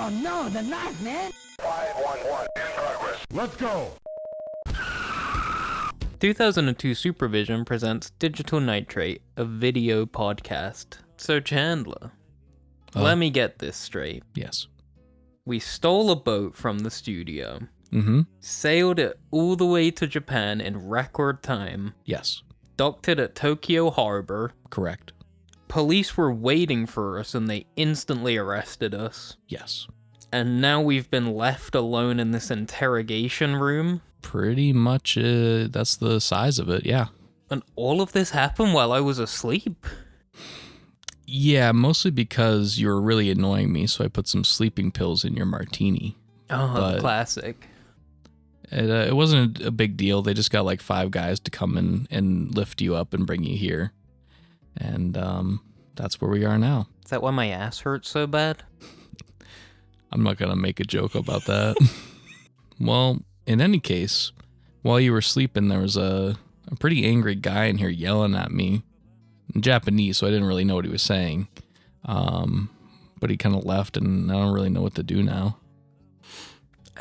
Oh no, the knife, man! 511 in progress. Let's go! 2002SuperVision presents Digital Nitrate, a video podcast. So Chandler, let me get this straight. Yes. We stole a boat from the studio, Mm-hmm. sailed it all the way to Japan in record time, Yes. docked it at Tokyo Harbor. Correct. Police were waiting for us and they instantly arrested us. Yes. And now we've been left alone in this interrogation room. Pretty much, that's the size of it, yeah. And all of this happened while I was asleep. Yeah, mostly because you were really annoying me, so I put some sleeping pills in your martini. Oh, But- classic. It wasn't a big deal. They just got like 5 guys to come in and lift you up and bring you here. And that's where we are now. Is that why my ass hurts so bad? I'm not going to make a joke about that. Well, in any case, while you were sleeping, there was a pretty angry guy in here yelling at me in Japanese, so I didn't really know what he was saying. But he kind of left, and I don't really know what to do now.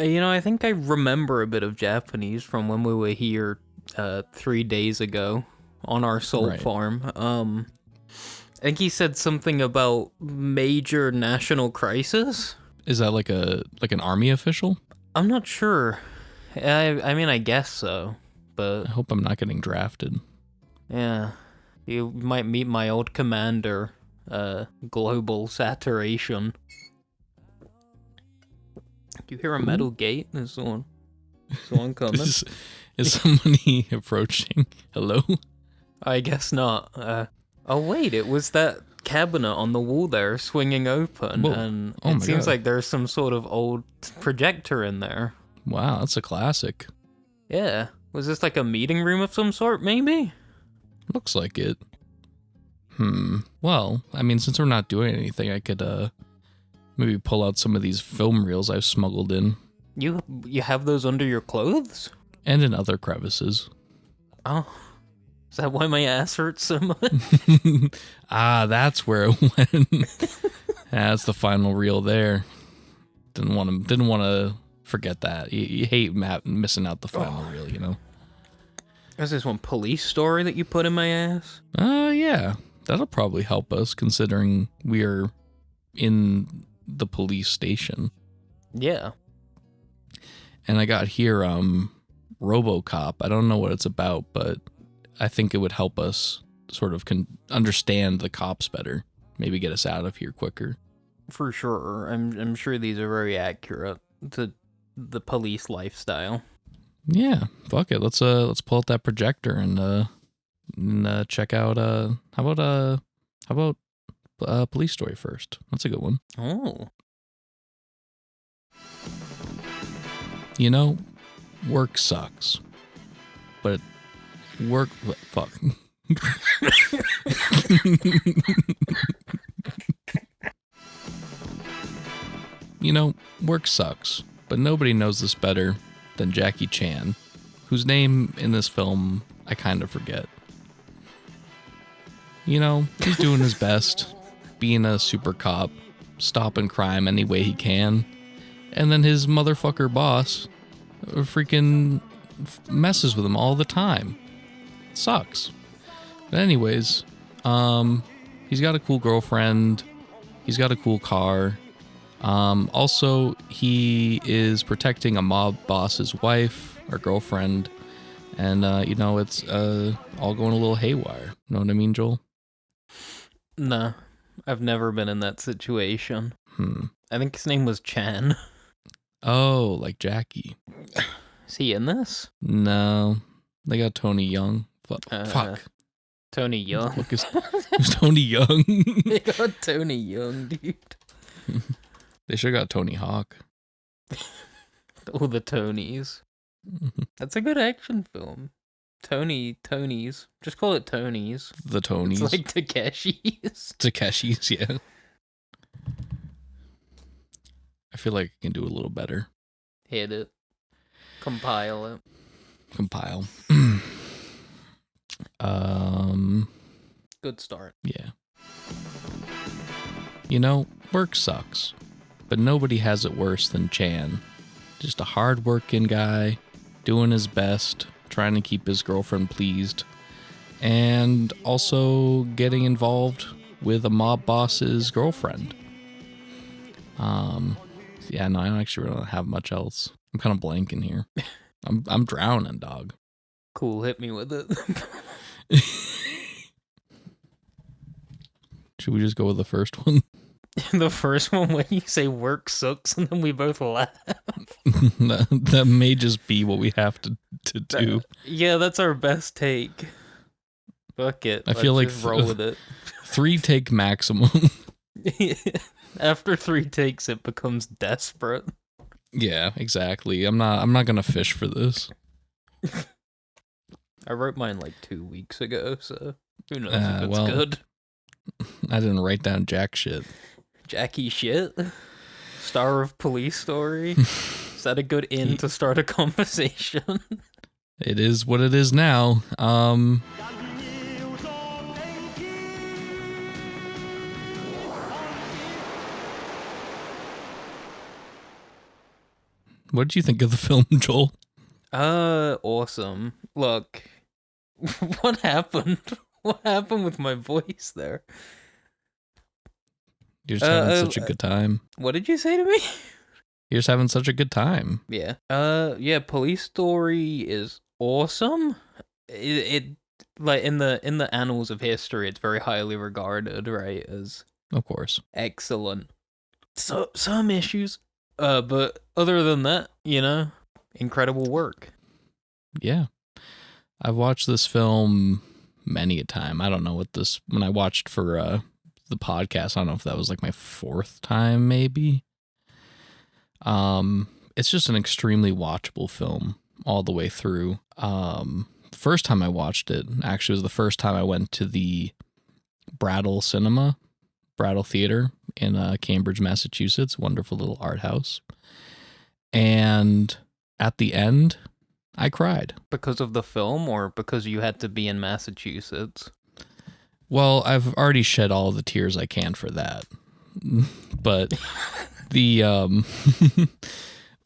I think I remember a bit of Japanese from when we were here 3 days ago on our salt Right. farm. I think he said something about major national crisis. Is that like an army official? I'm not sure. I mean, I guess so, but I hope I'm not getting drafted. yeah, you might meet my old commander, Global Saturation. Do you hear a metal gate? There's someone coming. Is somebody approaching? Hello? I guess not. Oh wait, it was that cabinet on the wall there swinging open, Whoa. and Oh it my seems God. like there's some sort of old projector in there. Wow, that's a classic. Yeah, was this like a meeting room of some sort, maybe? Looks like it. Well, I mean, since we're not doing anything, I could maybe pull out some of these film reels I've smuggled in, You have those under your clothes? and in other crevices. Oh, is that why my ass hurts so much? That's where it went. That's the final reel there. Didn't want to forget that. You hate missing out the final reel, you know. There's this one police story that you put in my ass. Yeah, that'll probably help us considering we are in the police station. Yeah. And I got here RoboCop. I don't know what it's about, but I think it would help us sort of understand the cops better. Maybe get us out of here quicker. For sure. I'm sure these are very accurate to the police lifestyle. Yeah, fuck it. Let's pull out that projector and check out how about Police Story first. That's a good one. Oh. You know, work sucks. But fuck. You know, work sucks, but nobody knows this better than Jackie Chan, whose name in this film I kind of forget. You know, he's doing his best, being a super cop, stopping crime any way he can, and then his motherfucker boss freaking messes with him all the time. It sucks. But anyways, he's got a cool girlfriend, he's got a cool car. Also, he is protecting a mob boss's wife or girlfriend, and it's all going a little haywire. Know what I mean, Joel? Nah, I've never been in that situation. I think his name was Chan. Oh, like Jackie. Is he in this? No, they got Tony Young. Fuck. Tony Young. Look, who's Tony Young? They got Tony Young, dude. They should have got Tony Hawk. All the Tonys. That's a good action film. Tonys. Just call it Tonys. The Tonys. It's like Takeshi's. Takeshi's, yeah. I feel like I can do a little better. Hit it. Compile it. Compile. Good start. Yeah. You know, work sucks. but nobody has it worse than Chan. Just a hard-working guy, doing his best, trying to keep his girlfriend pleased, and also getting involved with a mob boss's girlfriend. Yeah, no, I don't actually really have much else. I'm kind of blanking here. I'm drowning, dog. Cool, hit me with it. Should we just go with the first one? The first one when you say work sucks and then we both laugh. That may just be what we have to do. Yeah, that's our best take. Fuck it. I feel like just roll with it. 3 take maximum. After 3 takes, it becomes desperate. Yeah, exactly. I'm not gonna fish for this. I wrote mine like 2 weeks ago, so who knows if it's well, good. I didn't write down jack shit. Jackie shit? Star of Police Story? Is that a good in to start a conversation? It is what it is now. What did you think of the film, Joel? Awesome. Look, what happened? What happened with my voice there? You're just having such a good time. What did you say to me? You're just having such a good time. Yeah. Yeah, Police Story is awesome. It like in the annals of history, it's very highly regarded, right, as Of course. excellent. So some issues, but other than that, incredible work. Yeah. I've watched this film many a time. I don't know when I watched for the podcast, I don't know if that was like my 4th time, maybe. It's just an extremely watchable film all the way through. First time I watched it actually was the first time I went to the Brattle Theater in Cambridge, Massachusetts. Wonderful little art house. And at the end, I cried. Because of the film or because you had to be in Massachusetts? Well, I've already shed all the tears I can for that. But the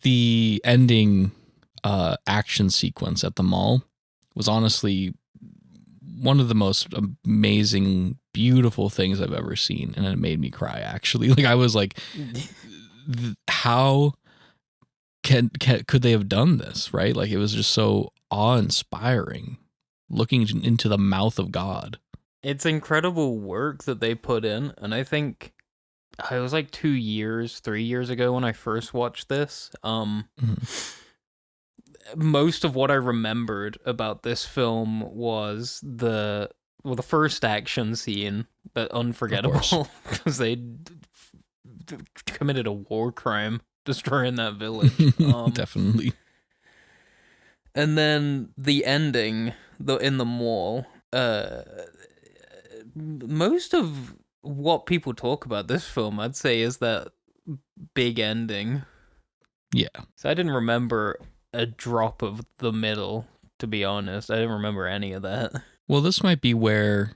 the ending action sequence at the mall was honestly one of the most amazing, beautiful things I've ever seen, and it made me cry, actually. Like, I was like, how could they have done this, right? Like, it was just so awe-inspiring, looking into the mouth of God. It's incredible work that they put in, and I think it was like 3 years ago when I first watched this. Most of what I remembered about this film was the first action scene, but unforgettable because they committed a war crime destroying that village. Definitely. And then the ending, in the mall. Most of what people talk about this film, I'd say, is that big ending. Yeah. So I didn't remember a drop of the middle, to be honest. I didn't remember any of that. Well, this might be where,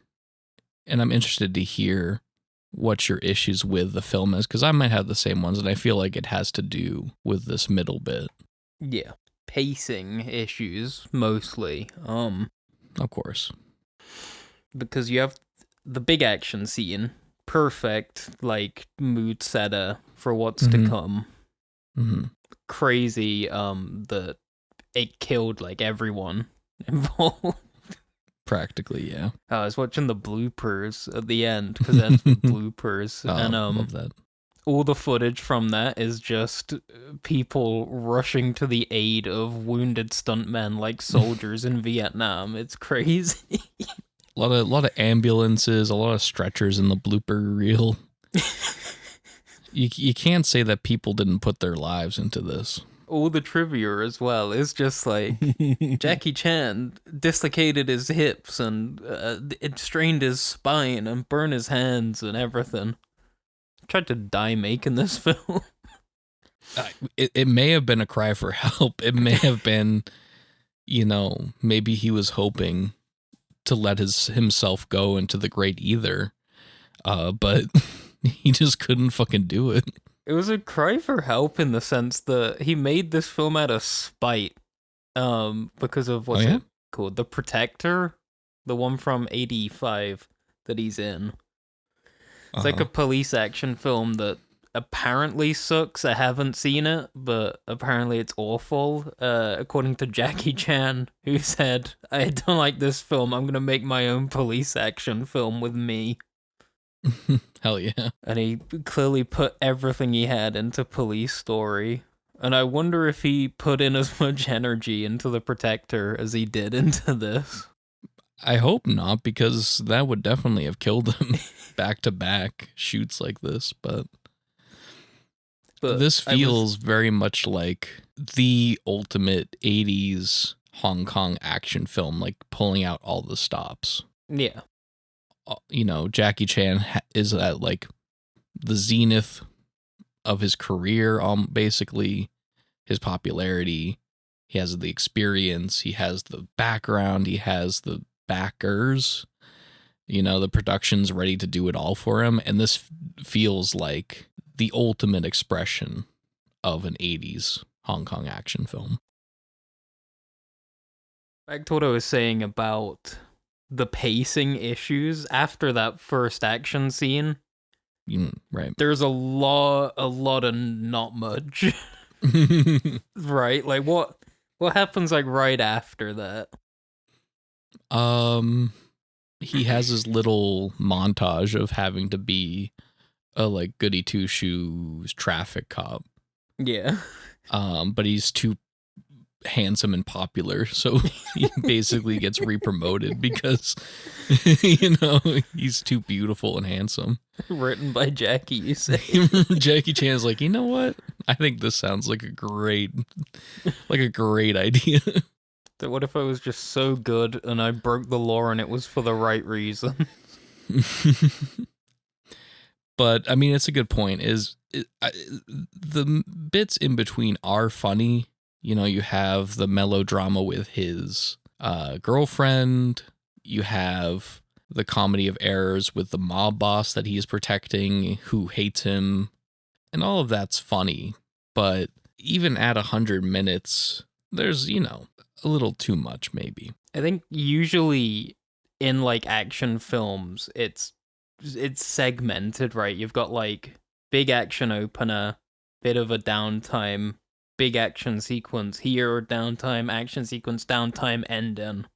and I'm interested to hear what your issues with the film is, because I might have the same ones, and I feel like it has to do with this middle bit. Yeah. Pacing issues, mostly. Of course. Because you have the big action scene, perfect, like, mood setter for what's to come. Mm-hmm. Crazy, that it killed, like, everyone involved. Practically, yeah. I was watching the bloopers at the end, because that's bloopers. And, love that. all the footage from that is just people rushing to the aid of wounded stuntmen like soldiers in Vietnam. It's crazy. A lot of ambulances, a lot of stretchers in the blooper reel. You can't say that people didn't put their lives into this. All the trivia as well is just like Jackie Chan dislocated his hips and it strained his spine and burned his hands and everything. Tried to die making this film. It may have been a cry for help. It may have been, maybe he was hoping to let himself go into the great ether, but he just couldn't fucking do it. It was a cry for help in the sense that he made this film out of spite. Because of what's it called? The Protector? The one from 85 that he's in. It's like a police action film that apparently sucks. I haven't seen it, but apparently it's awful. According to Jackie Chan, who said, I don't like this film, I'm gonna make my own police action film with me. Hell yeah. And he clearly put everything he had into Police Story. And I wonder if he put in as much energy into The Protector as he did into this. I hope not, because that would definitely have killed him back-to-back shoots like this, but this feels very much like the ultimate 80s Hong Kong action film, like pulling out all the stops. Yeah. You know, Jackie Chan is at like the zenith of his career, basically his popularity. He has the experience, he has the background, he has the backers, you know, the production's ready to do it all for him. And this feels like the ultimate expression of an 80s Hong Kong action film. Back to what I was saying about the pacing issues after that first action scene. Right. There's a lot of not much. Right? Like what happens like right after that? He has his little montage of having to be a like goody two shoes traffic cop. Yeah. But he's too handsome and popular, so he basically gets re-promoted because you know, he's too beautiful and handsome. Written by Jackie, you say? Jackie Chan's like, you know what? I think this sounds like a great idea. So what if I was just so good and I broke the law and it was for the right reason? But I mean, it's a good point. The bits in between are funny. You know, you have the melodrama with his girlfriend. You have the comedy of errors with the mob boss that he is protecting, who hates him. And all of that's funny. But even at 100 minutes, there's, you know, a little too much, maybe. I think usually in like action films, it's segmented, right? You've got like big action opener, bit of a downtime, big action sequence here, downtime, action sequence, downtime, ending.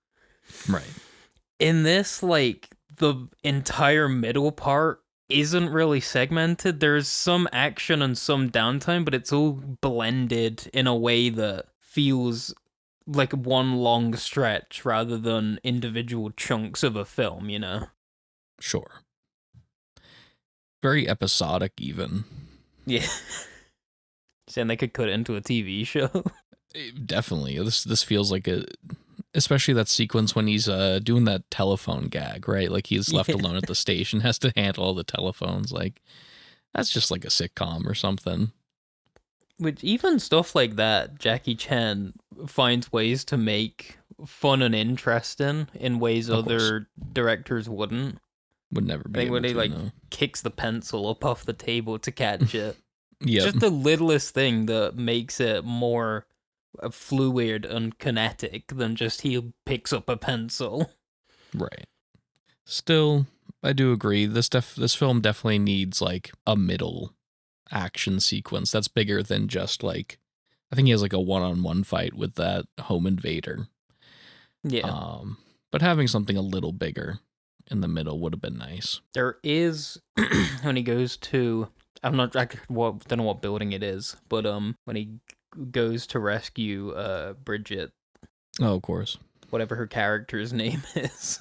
Right. In this, like, the entire middle part isn't really segmented. There's some action and some downtime, but it's all blended in a way that feels like one long stretch rather than individual chunks of a film, you know? Sure. Very episodic, even. Yeah. Saying they could cut it into a TV show. Definitely. This feels like especially that sequence when he's doing that telephone gag, right? Like he's left alone at the station, has to handle all the telephones. Like, that's just like a sitcom or something. Which even stuff like that, Jackie Chan finds ways to make fun and interesting in ways other directors wouldn't. Would never be. When he like no. kicks the pencil up off the table to catch it. Yeah. Just the littlest thing that makes it more fluid and kinetic than just he picks up a pencil. Right. Still, I do agree. This film definitely needs like a middle action sequence that's bigger than just like, I think he has like a one-on-one fight with that home invader. Yeah. But having something a little bigger in the middle would have been nice. There is when he goes to, I don't know what building it is, but when he goes to rescue Bridget. Oh, of course. Whatever her character's name is.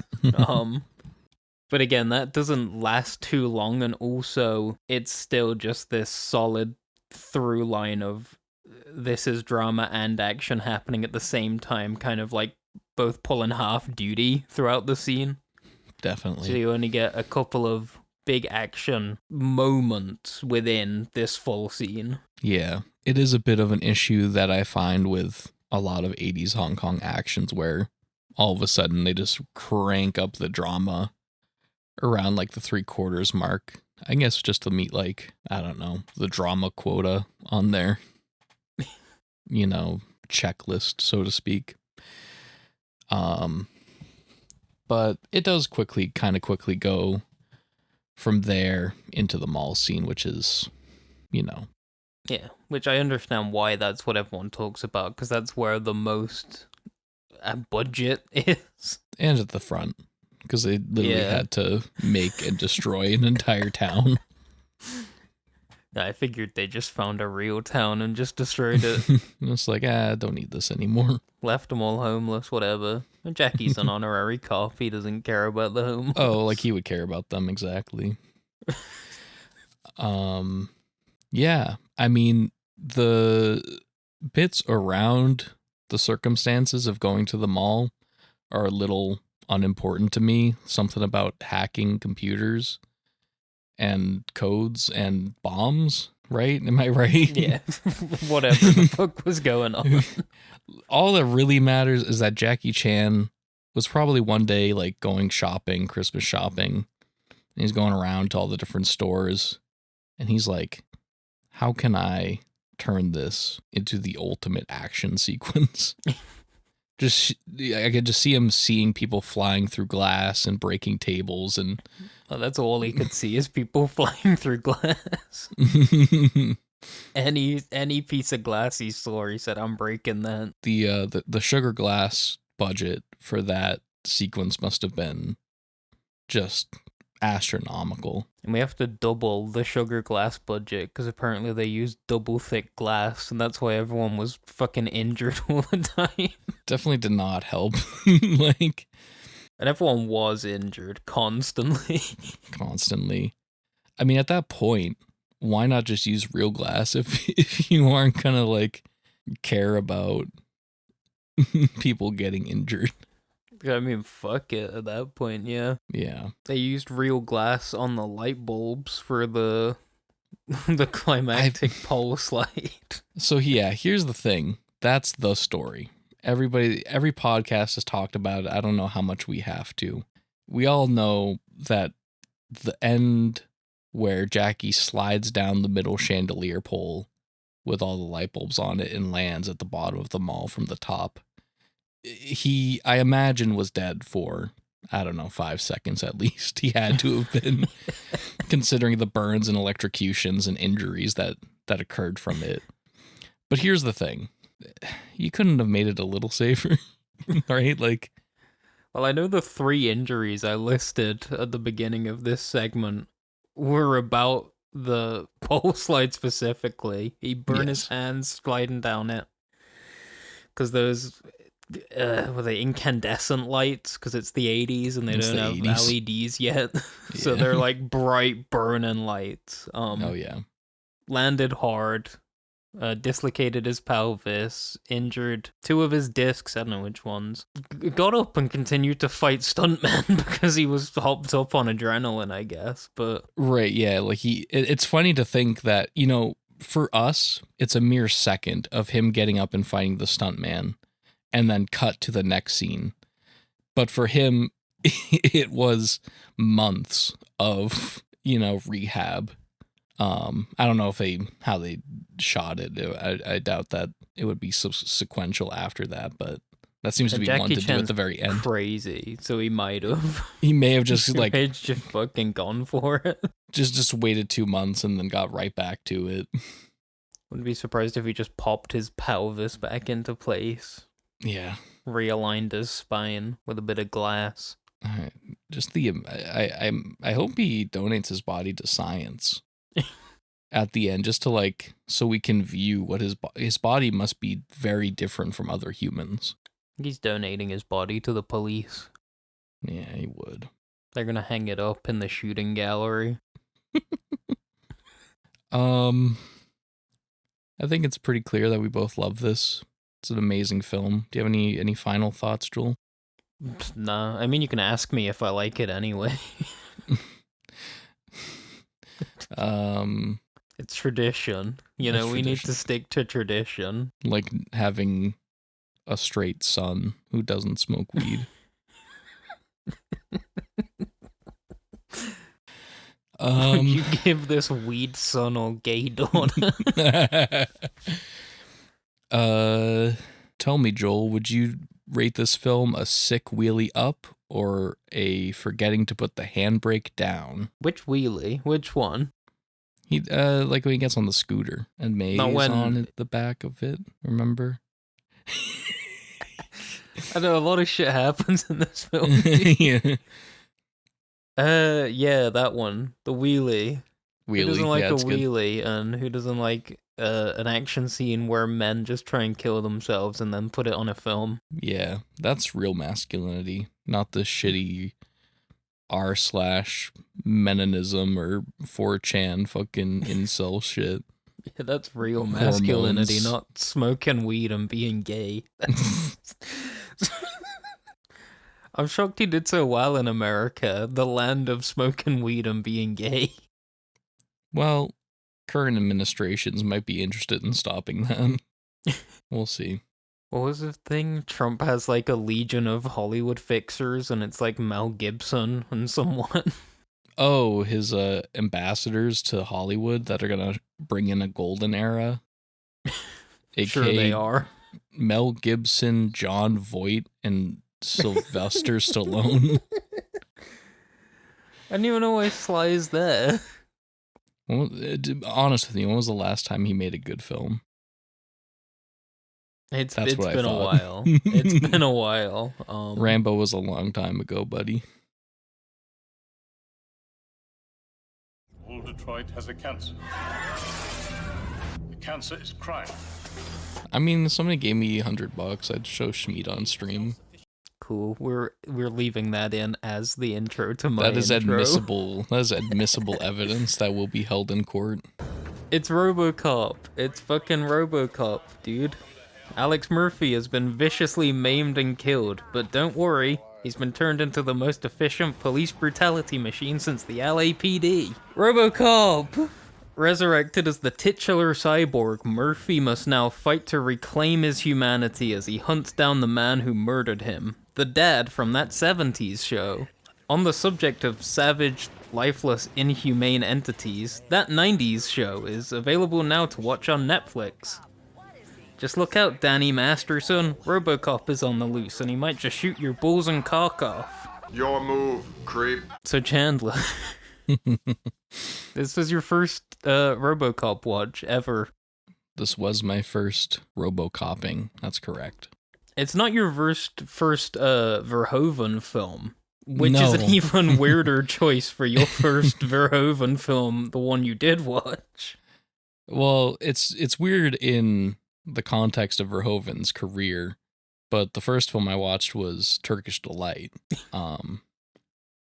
But again, that doesn't last too long, and also it's still just this solid through line of this is drama and action happening at the same time, kind of like both pulling half duty throughout the scene. Definitely. So you only get a couple of big action moments within this full scene. Yeah, it is a bit of an issue that I find with a lot of 80s Hong Kong actions where all of a sudden they just crank up the drama around like the 3/4 mark I guess just to meet, like, I don't know, the drama quota on their, checklist, so to speak. But it does quickly go from there into the mall scene, which is, Yeah, which I understand why that's what everyone talks about, because that's where the most budget is. and at the front, because they literally had to make and destroy an entire town. I figured they just found a real town and just destroyed it. It's like, don't need this anymore. Left them all homeless, whatever. And Jackie's an honorary cop. He doesn't care about the homeless. Oh, like he would care about them, exactly. Yeah, I mean, the bits around the circumstances of going to the mall are a little unimportant to me. Something about hacking computers and codes and bombs, right? Am I right? Yeah, whatever the fuck was going on. All that really matters is that Jackie Chan was probably one day like going shopping, Christmas shopping, and he's going around to all the different stores, and he's like, how can I turn this into the ultimate action sequence? I could just see him seeing people flying through glass and breaking tables, and that's all he could see is people flying through glass. Any piece of glass he saw, he said, "I'm breaking that." The sugar glass budget for that sequence must have been just astronomical. And we have to double the sugar glass budget because apparently they used double thick glass, and that's why everyone was fucking injured all the time. Definitely did not help. And everyone was injured constantly. Constantly. I mean, at that point, why not just use real glass if you aren't gonna like care about people getting injured? I mean, fuck it at that point, yeah. Yeah. They used real glass on the light bulbs for the climactic pulse light. So yeah, here's the thing. That's the story. Every podcast has talked about it. I don't know how much we have to. We all know that the end where Jackie slides down the middle chandelier pole with all the light bulbs on it and lands at the bottom of the mall from the top. He, I imagine, was dead for, I don't know, 5 seconds at least. He had to have been, considering the burns and electrocutions and injuries that occurred from it. But here's the thing. You couldn't have made it a little safer, right? Like, well, I know the 3 injuries I listed at the beginning of this segment were about the pole slide specifically. He burned his hands sliding down it. Because those... were they incandescent lights? Because it's the 80s and they don't have 80s. LEDs yet. So they're like bright burning lights. Oh, yeah. Landed hard. Dislocated his pelvis. Injured 2 of his discs. I don't know which ones. Got up and continued to fight stuntmen because he was hopped up on adrenaline, I guess. But right, yeah. Like it's funny to think that, for us, it's a mere second of him getting up and fighting the stuntman. And then cut to the next scene. But for him, it was months of, rehab. I don't know how they shot it. I doubt that it would be sequential after that, but that seems to be Jackie one to Chan's do at the very end. Crazy, so he might have. He may have just just fucking gone for it. Just waited 2 months and then got right back to it. Wouldn't be surprised if he just popped his pelvis back into place. Yeah. Realigned his spine with a bit of glass. Just I hope he donates his body to science at the end, just to so we can view what his body must be very different from other humans. He's donating his body to the police. Yeah, he would. They're gonna hang it up in the shooting gallery. I think it's pretty clear that we both love this. It's an amazing film. Do you have any final thoughts, Joel? Nah, I mean, you can ask me if I like it anyway. It's tradition. We need to stick to tradition. Like having a straight son who doesn't smoke weed. Would you give this weed son or gay daughter? Tell me, Joel, would you rate this film a sick wheelie up or a forgetting to put the handbrake down? Which wheelie? Which one? He like when he gets on the scooter and May's on at the back of it, remember? I know a lot of shit happens in this film. Yeah. Yeah, that one. The wheelie. Who doesn't like a it's wheelie, good. and who doesn't like an action scene where men just try and kill themselves and then put it on a film? Yeah, that's real masculinity, not the shitty r/menonism or 4chan fucking incel shit. Yeah, that's real masculinity, Hormones. not smoking weed and being gay. I'm shocked he did so well in America, the land of smoking weed and being gay. Well, current administrations might be interested in stopping that. We'll see. What was the thing? Trump has like a legion of Hollywood fixers, and it's like Mel Gibson and someone. Oh, his ambassadors to Hollywood that are gonna bring in a golden era. Sure they are. Mel Gibson, John Voight, and Sylvester Stallone. I didn't even know why Sly is there. Well, honest with you, when was the last time he made a good film? It's That's what I been a thought. while. It's been a while. Rambo was a long time ago, buddy. All Detroit has a cancer. The cancer is crime. I mean, if somebody gave me $100, I'd show Schmeat on stream. Cool. We're leaving that in as the intro to my That is intro. admissible. That is admissible evidence that will be held in court. It's RoboCop. It's fucking RoboCop, dude. Alex Murphy has been viciously maimed and killed, but don't worry, he's been turned into the most efficient police brutality machine since the LAPD. RoboCop! Resurrected as the titular cyborg, Murphy must now fight to reclaim his humanity as he hunts down the man who murdered him, the dad from that 70s show. On the subject of savage, lifeless, inhumane entities, that 90s show is available now to watch on Netflix. Just look out, Danny Masterson. RoboCop is on the loose, and he might just shoot your balls and cock off. Your move, creep. So Chandler, this was your first RoboCop watch ever. This was my first RoboCopping. That's correct. It's not your first Verhoeven film, which No. is an even weirder choice for your first Verhoeven film, the one you did watch. Well, it's weird in the context of Verhoeven's career, but the first film I watched was Turkish Delight.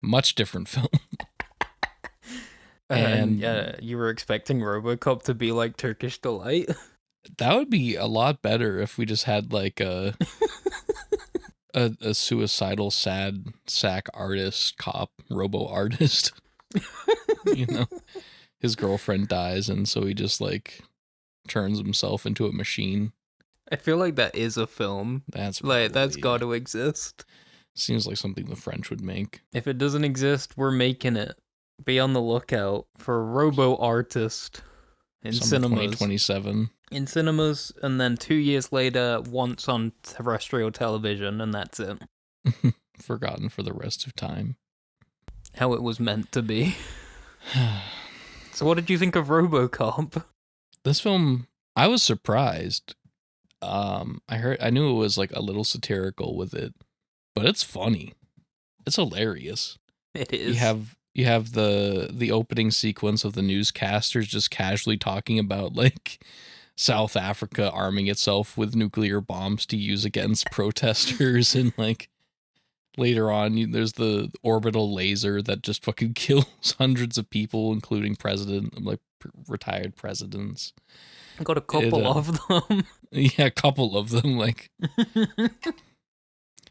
Much different film. And you were expecting RoboCop to be like Turkish Delight? That would be a lot better if we just had like a suicidal sad sack artist cop, robo artist. You know, his girlfriend dies and so he just like turns himself into a machine. I feel like that is a film. That's That's got to exist. Seems like something the French would make. If it doesn't exist, we're making it. Be on the lookout for Robo Artist in Summer cinemas. 2027. In cinemas, and then 2 years later, once on terrestrial television, and that's it. Forgotten for the rest of time. How it was meant to be. So what did you think of RoboCop? This film, I was surprised. I knew it was like a little satirical with it, but it's funny. It's hilarious. It is. You have the opening sequence of the newscasters just casually talking about like South Africa arming itself with nuclear bombs to use against protesters, and like later on there's the orbital laser that just fucking kills hundreds of people, including retired presidents. I got a couple of them. Yeah, a couple of them, like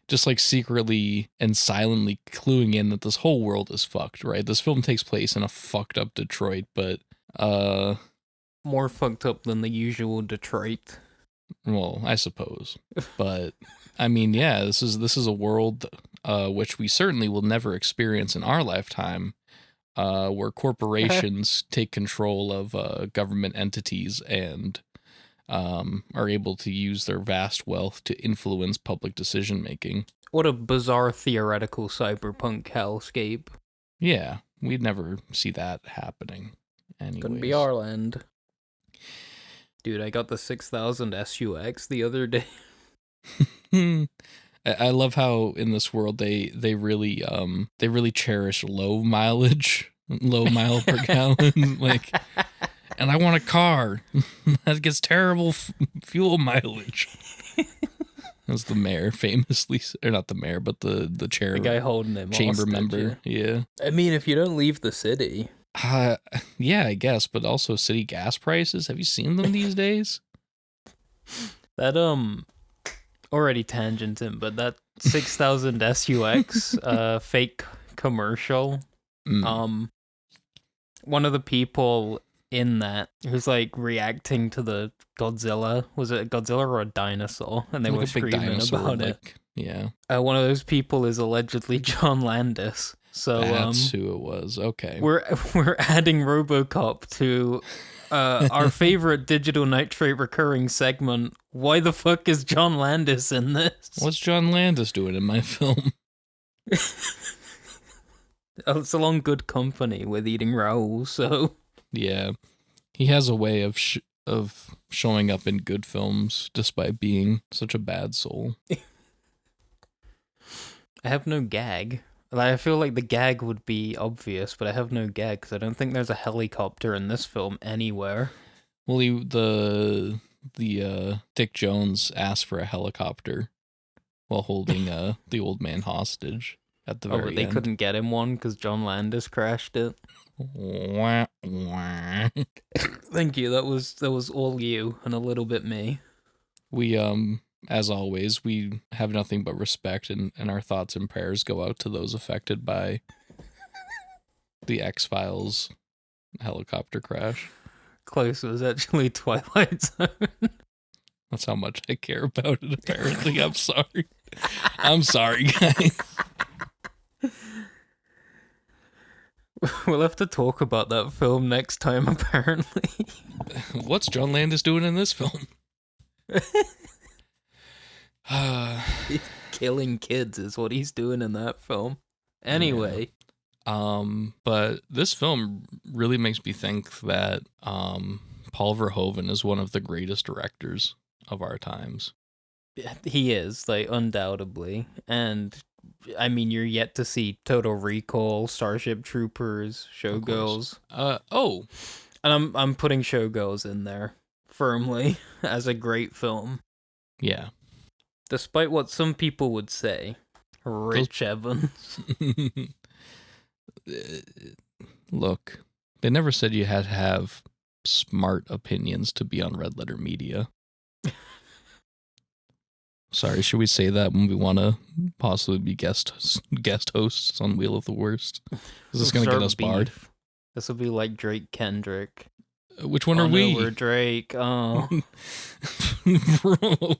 just like secretly and silently cluing in that this whole world is fucked, right? This film takes place in a fucked up Detroit, but more fucked up than the usual Detroit. Well, I suppose. But I mean, yeah, this is a world which we certainly will never experience in our lifetime. where corporations take control of government entities and are able to use their vast wealth to influence public decision making. What a bizarre theoretical cyberpunk hellscape. Yeah, we'd never see that happening. Anyways. Couldn't be our land. Dude, I got the 6000 SUX the other day. I love how in this world they really cherish low mile per gallon, like, and I want a car that gets terrible fuel mileage. That's the mayor famously, or not the mayor, but the chair, The guy holding him chamber hostage, member. Yeah. I mean, if you don't leave the city. Yeah, I guess, but also city gas prices. Have you seen them these days? That already tangenting, but that 6000 SUX fake commercial. One of the people in that who's like reacting to the Godzilla, was it a Godzilla or a dinosaur? And they Like were a big screaming dinosaur, about it. like, yeah. One of those people is allegedly John Landis. So That's who it was. Okay. we're adding RoboCop to our favorite digital nitrate recurring segment. Why the fuck is John Landis in this? What's John Landis doing in my film? It's along good company with eating Raoul, so Yeah. He has a way of showing up in good films despite being such a bad soul. I have no gag. Like, I feel like the gag would be obvious, but I have no gag because I don't think there's a helicopter in this film anywhere. Well, Dick Jones asked for a helicopter while holding the old man hostage at the very but they end. couldn't get him one because John Landis crashed it. Wah, wah. Thank you. That was all you and a little bit me. We as always, we have nothing but respect, and our thoughts and prayers go out to those affected by the X-Files helicopter crash. Close, it was actually Twilight Zone. That's how much I care about it, apparently. I'm sorry. I'm sorry, guys. We'll have to talk about that film next time, apparently. What's John Landis doing in this film? Killing kids is what he's doing in that film. Anyway. But this film really makes me think that Paul Verhoeven is one of the greatest directors of our times. He is, like, undoubtedly. And, I mean, you're yet to see Total Recall, Starship Troopers, Showgirls. And I'm putting Showgirls in there, firmly, as a great film. Yeah. Despite what some people would say. Rich Evans. Look, they never said you had to have smart opinions to be on Red Letter Media. Sorry, should we say that when we want to possibly be guest hosts on Wheel of the Worst? Is this going to get us barred? This will be like Drake Kendrick. Which one are we? No, we're Drake. Oh. Bro.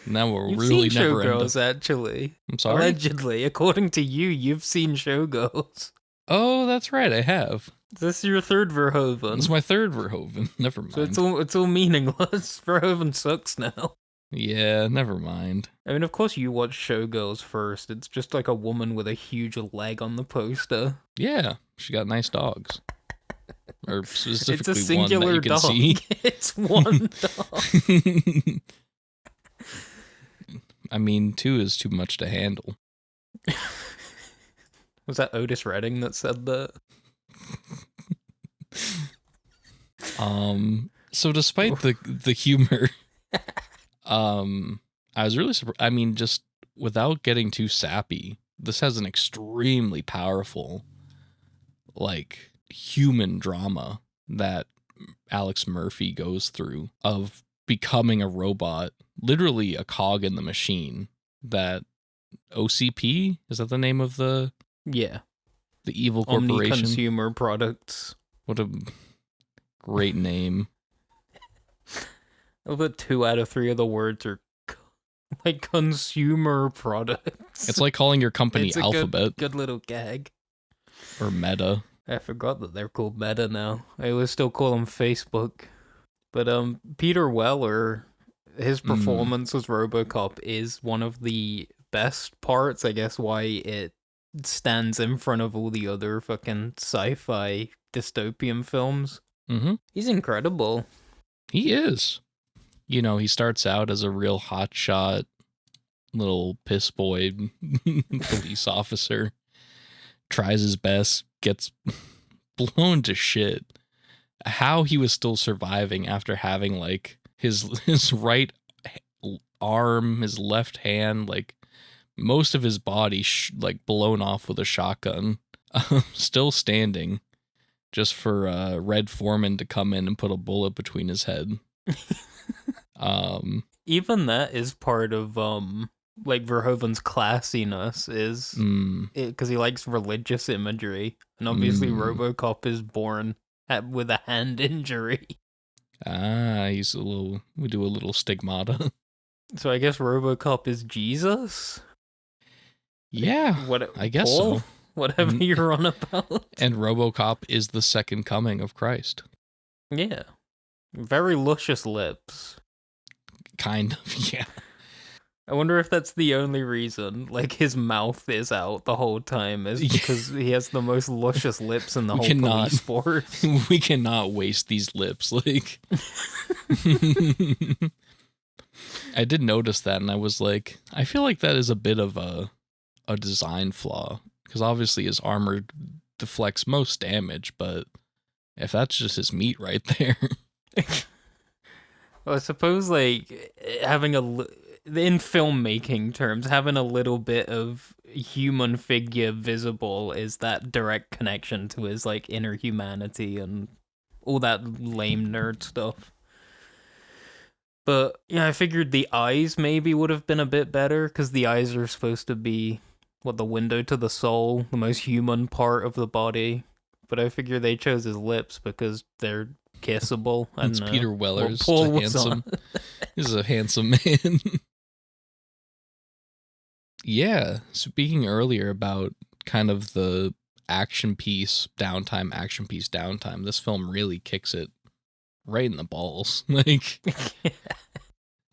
Now we're You've really seen never Showgirls, actually. I'm sorry? Allegedly, according to you, you've seen Showgirls. Oh, that's right, I have. This is your third Verhoeven. It's my third Verhoeven. Never mind. So it's all meaningless. Verhoeven sucks now. Yeah, never mind. I mean, of course you watch Showgirls first. It's just like a woman with a huge leg on the poster. Yeah, she got nice dogs. Or specifically It's a singular one that you dog. can see. It's one dog. I mean, 2 is too much to handle. Was that Otis Redding that said that? So despite the humor, I was really surprised. I mean, just without getting too sappy, this has an extremely powerful, like, human drama that Alex Murphy goes through of becoming a robot, literally a cog in the machine that OCP, is that the name of the evil corporation? Omni Consumer Products. What a great name. I love that 2 out of 3 of the words are Like consumer products. It's like calling your company It's a Alphabet good little gag. or Meta. I forgot that they're called Meta now. I always still call them Facebook. But Peter Weller, his performance as RoboCop is one of the best parts, I guess, why it stands in front of all the other fucking sci-fi dystopian films. Mm-hmm. He's incredible. He is. You know, he starts out as a real hotshot little piss boy police officer, tries his best, gets blown to shit. How he was still surviving after having like his right arm, his left hand, like most of his body like blown off with a shotgun, still standing, just for Red Foreman to come in and put a bullet between his head. Even that is part of like Verhoeven's classiness is because he likes religious imagery, and obviously RoboCop is born with a hand injury. He's we do a little stigmata. So I guess RoboCop is Jesus? Yeah, I guess Paul? so. Whatever you're on about. And RoboCop is the second coming of Christ. Yeah. Very luscious lips. Kind of, yeah. I wonder if that's the only reason, like, his mouth is out the whole time, is because he has the most luscious lips in the whole police force. We cannot waste these lips, like... I did notice that, and I was like, I feel like that is a bit of a design flaw, because obviously his armor deflects most damage, but if that's just his meat right there... Well, I suppose, like, having in filmmaking terms, having a little bit of human figure visible is that direct connection to his, like, inner humanity and all that lame nerd stuff. But, yeah, I figured the eyes maybe would have been a bit better, because the eyes are supposed to be, the window to the soul, the most human part of the body. But I figure they chose his lips because they're kissable. It's Peter Weller's handsome. He's a handsome man. Yeah, speaking earlier about kind of the action piece downtime, this film really kicks it right in the balls. Like,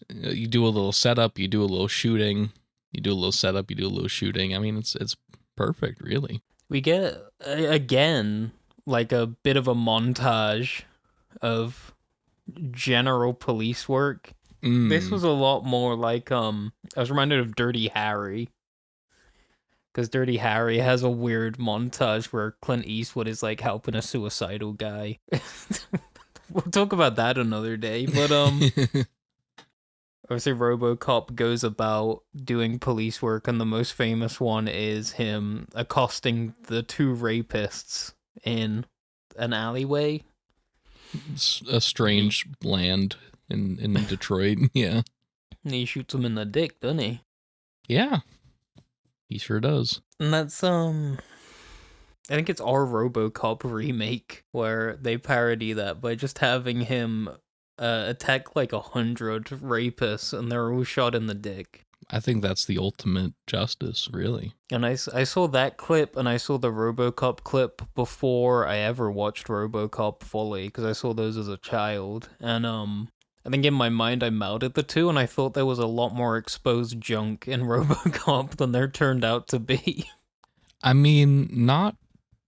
you do a little setup, you do a little shooting, you do a little setup, you do a little shooting. I mean, it's perfect, really. We get, again, like a bit of a montage of general police work. This was a lot more like I was reminded of Dirty Harry, because Dirty Harry has a weird montage where Clint Eastwood is like helping a suicidal guy. We'll talk about that another day, but obviously RoboCop goes about doing police work, and the most famous one is him accosting the two rapists in an alleyway. A strange land in Detroit, yeah. And he shoots him in the dick, doesn't he? Yeah, he sure does. And that's, I think it's our RoboCop remake, where they parody that by just having him attack like 100 rapists, and they're all shot in the dick. I think that's the ultimate justice, really. And I saw that clip, and I saw the RoboCop clip before I ever watched RoboCop fully, because I saw those as a child. And I think in my mind I melded the two, and I thought there was a lot more exposed junk in RoboCop than there turned out to be. I mean, not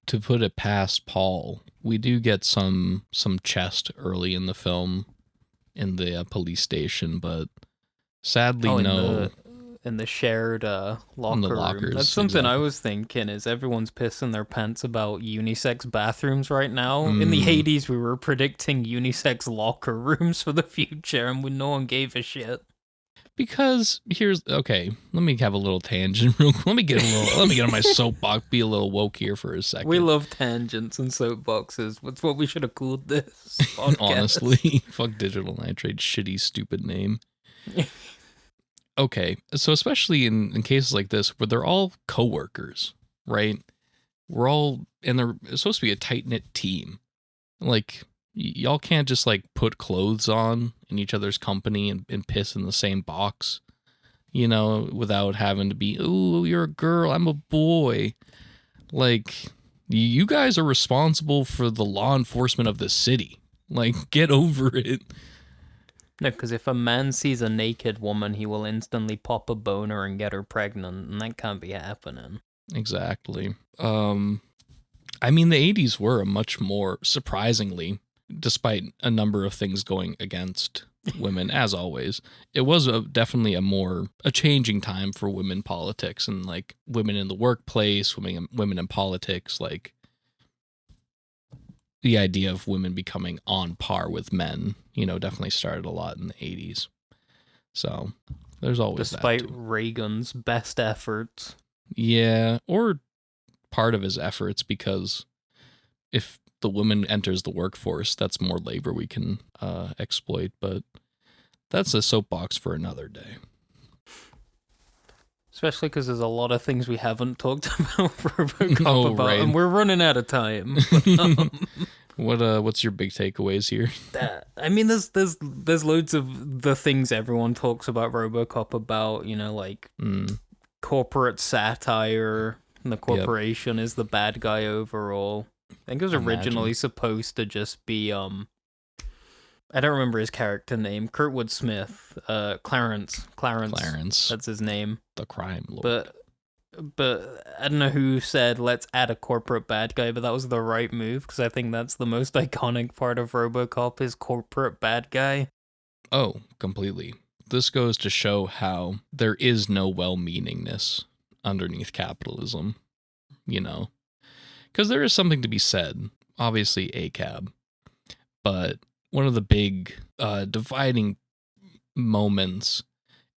to put it past Paul, we do get some chest early in the film in the police station, but sadly no. In the shared locker room. That's something I was thinking, is everyone's pissing their pants about unisex bathrooms right now. In the 80s, we were predicting unisex locker rooms for the future, and no one gave a shit. Because let me have a little tangent real quick. Let me get on my soapbox, be a little woke here for a second. We love tangents and soapboxes. That's what we should have called this podcast. Honestly, fuck Digital Nitrate, shitty, stupid name. Okay, so especially in cases like this, where they're all coworkers, right? And they're supposed to be a tight-knit team. Like, y'all can't just, like, put clothes on in each other's company and piss in the same box. you know, without having to be, "Ooh, you're a girl, I'm a boy." Like, you guys are responsible for the law enforcement of the city. Like, get over it. No, because if a man sees a naked woman, he will instantly pop a boner and get her pregnant, and that can't be happening. Exactly. I mean, the 80s were a much more, surprisingly, despite a number of things going against women, as always, it was definitely a changing time for women politics and, like, women in the workplace, women in politics, like, the idea of women becoming on par with men, you know, definitely started a lot in the 80s. So there's always Despite that too. Reagan's best efforts. Yeah, or part of his efforts, because if the woman enters the workforce, that's more labor we can exploit. But that's a soapbox for another day. Especially because there's a lot of things we haven't talked about for RoboCop Oh, about, right. and we're running out of time. What's your big takeaways here? I mean, there's loads of the things everyone talks about RoboCop about, you know, like corporate satire. And the corporation is the bad guy overall. I think it was originally supposed to just be I don't remember his character name. Kurtwood Smith. Clarence. That's his name. The crime lord. But I don't know who said let's add a corporate bad guy, but that was the right move, because I think that's the most iconic part of RoboCop is corporate bad guy. Oh, completely. This goes to show how there is no well-meaningness underneath capitalism, you know? Because there is something to be said, obviously ACAB, but one of the big dividing moments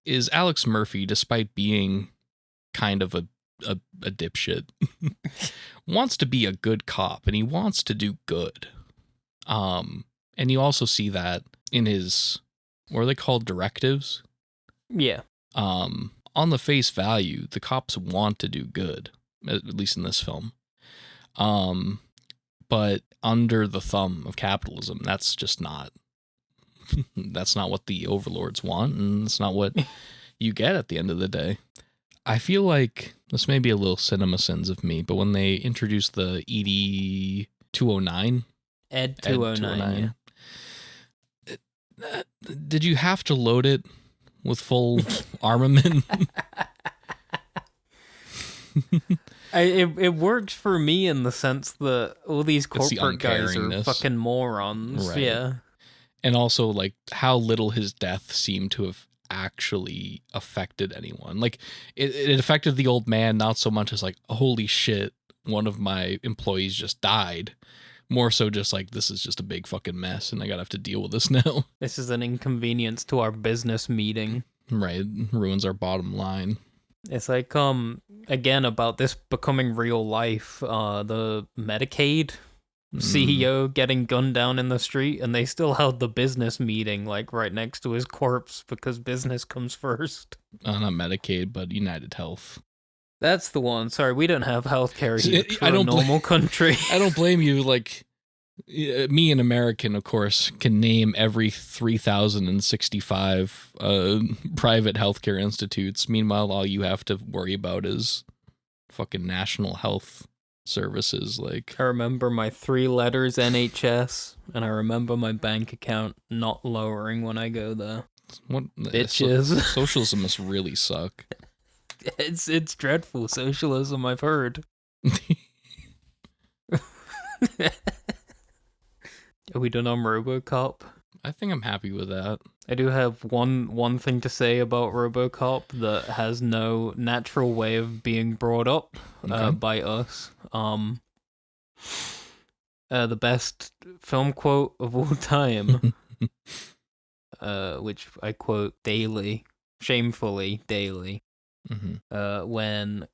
is Alex Murphy, despite being kind of a dipshit, wants to be a good cop, and he wants to do good. And you also see that in his, what are they called, directives? Yeah. On the face value, the cops want to do good, at least in this film. But under the thumb of capitalism, that's just not, that's not what the overlords want, and it's not what you get at the end of the day. I feel like this may be a little cinema sins of me, but when they introduced the ED 209, Ed 209, did you have to load it with full armament? It worked for me in the sense that all these corporate guys are fucking morons. Right. Yeah. And also, like, how little his death seemed to have actually affected anyone. Like, it affected the old man, not so much as like, holy shit, one of my employees just died. More so just like, this is just a big fucking mess and I gotta have to deal with this now. This is an inconvenience to our business meeting. Right. Ruins our bottom line. It's like, again, about this becoming real life, the Medicaid CEO getting gunned down in the street, and they still held the business meeting, like, right next to his corpse, because business comes first. Not Medicaid, but United Health. That's the one. Sorry, we don't have healthcare here for a normal country. I don't blame you. Like, me, an American, of course, can name every 3,065 private healthcare institutes. Meanwhile, all you have to worry about is fucking national health services. Like, I remember my 3 letters NHS, and I remember my bank account not lowering when I go there. What bitches? Socialism must really suck. It's dreadful socialism, I've heard. Are we done on RoboCop? I think I'm happy with that. I do have one thing to say about RoboCop that has no natural way of being brought up by us. The best film quote of all time, which I quote daily, shamefully daily, when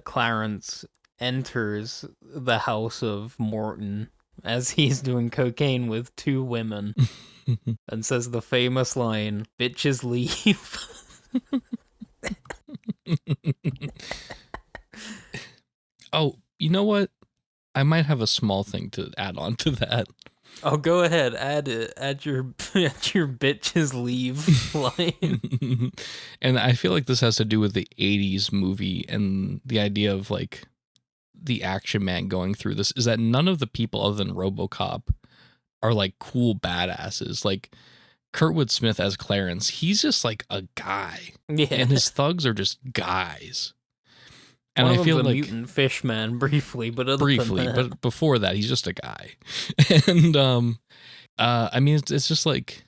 Clarence enters the house of Morton as he's doing cocaine with 2 women and says the famous line, "Bitches leave." Oh, you know what? I might have a small thing to add on to that. Oh, go ahead. Add it. Add your bitches leave line. And I feel like this has to do with the 80s movie and the idea of like the action man going through this is that none of the people other than RoboCop are like cool badasses. Like Kurtwood Smith as Clarence, he's just like a guy. Yeah. And his thugs are just guys. And One I of feel them's a like mutant fish man briefly, but other briefly, than that, but before that, he's just a guy. And I mean, it's just like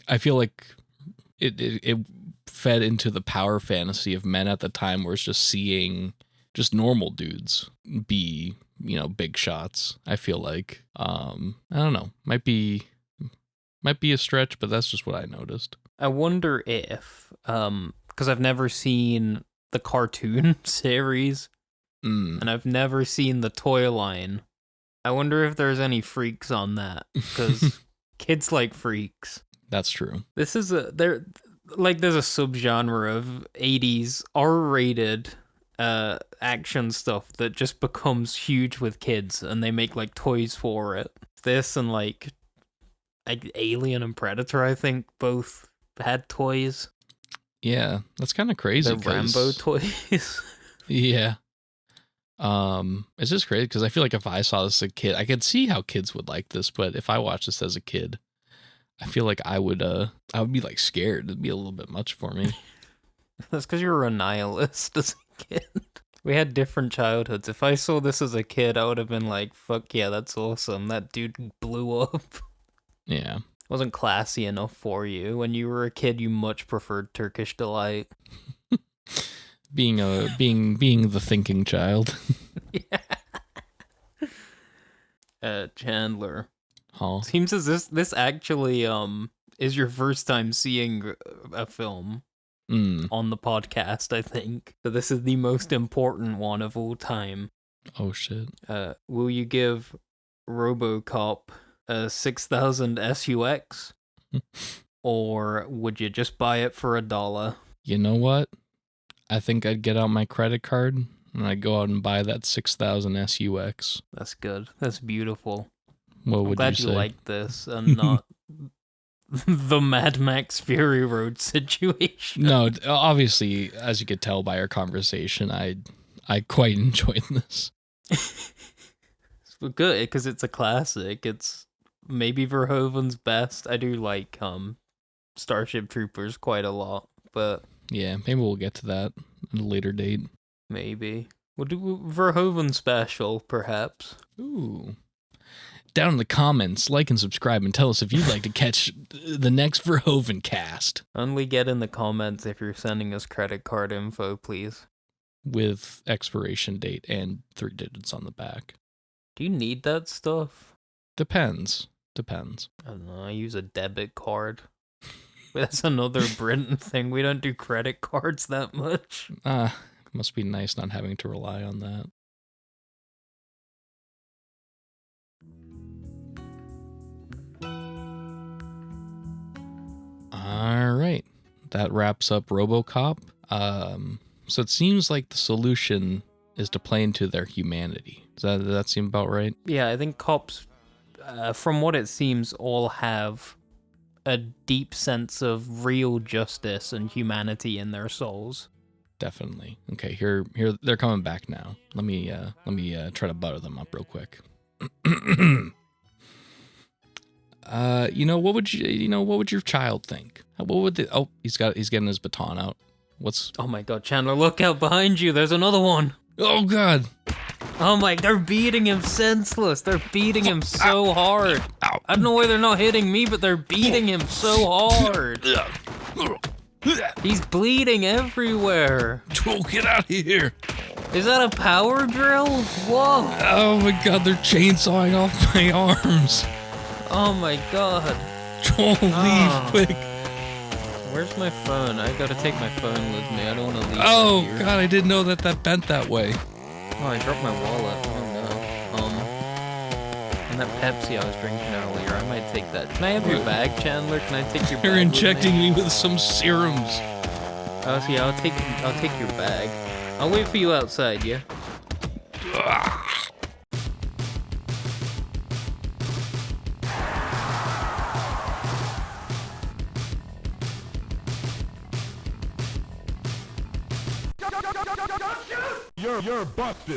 I feel like it fed into the power fantasy of men at the time, where it's just seeing just normal dudes be, you know, big shots. I feel like I don't know, might be a stretch, but that's just what I noticed. I wonder if because I've never seen the cartoon series and I've never seen the toy line. I wonder if there's any freaks on that, because kids like freaks. That's true. This is there's a subgenre of 80s R-rated action stuff that just becomes huge with kids, and they make like toys for it. This and like Alien and Predator, I think, both had toys. Yeah, that's kind of crazy. The Rambo toys. Yeah. It's just crazy because I feel like if I saw this as a kid, I could see how kids would like this, but if I watched this as a kid, I feel like I would be like scared. It'd be a little bit much for me. That's because you were a nihilist as a kid. We had different childhoods. If I saw this as a kid, I would have been like, fuck yeah, that's awesome. That dude blew up. Yeah. Wasn't classy enough for you. When you were a kid, you much preferred Turkish Delight. Being the thinking child. Yeah. Chandler. Huh. Seems as this actually is your first time seeing a film on the podcast, I think. So this is the most important one of all time. Oh shit. Will you give RoboCop a 6000 SUX? Or would you just buy it for $1? You know what? I think I'd get out my credit card and I'd go out and buy that 6000 SUX. That's good. That's beautiful. What would I'm glad you say? you like this and not the Mad Max Fury Road situation. No, obviously, as you could tell by our conversation, I quite enjoyed this. It's good because it's a classic. It's maybe Verhoeven's best. I do like Starship Troopers quite a lot, but Yeah, maybe we'll get to that at a later date. maybe we'll do Verhoeven special, perhaps. Ooh. Down in the comments, like and subscribe and tell us if you'd like to catch the next Verhoeven cast. Only get in the comments if you're sending us credit card info, please. With expiration date and 3 digits on the back. Do you need that stuff? Depends. I don't know. I use a debit card. That's another Britain thing. We don't do credit cards that much. Must be nice not having to rely on that. All right. That wraps up RoboCop. So it seems like the solution is to play into their humanity. Does that seem about right? Yeah, I think cops, from what it seems, all have a deep sense of real justice and humanity in their souls. Definitely. Okay, here they're coming back now. Let me try to butter them up real quick. What would your child think? What would they? Oh, he's getting his baton out. Oh my God, Chandler, look out behind you. There's another one. Oh God. Oh my, they're beating him senseless. They're beating him so hard. I don't know why they're not hitting me, but they're beating him so hard. He's bleeding everywhere. Oh, get out of here. Is that a power drill? Whoa. Oh my God, they're chainsawing off my arms. Oh my God. Joel, leave quick. Where's my phone? I gotta take my phone with me. I don't want to leave it Oh here. God, I didn't know that bent that way. Oh, I dropped my wallet. Oh no. And that Pepsi I was drinking earlier, I might take that. Can I have your bag, Chandler? Can I take your bag? You're with injecting me with some serums. Oh, see, I'll take your bag. I'll wait for you outside, yeah? you're busted.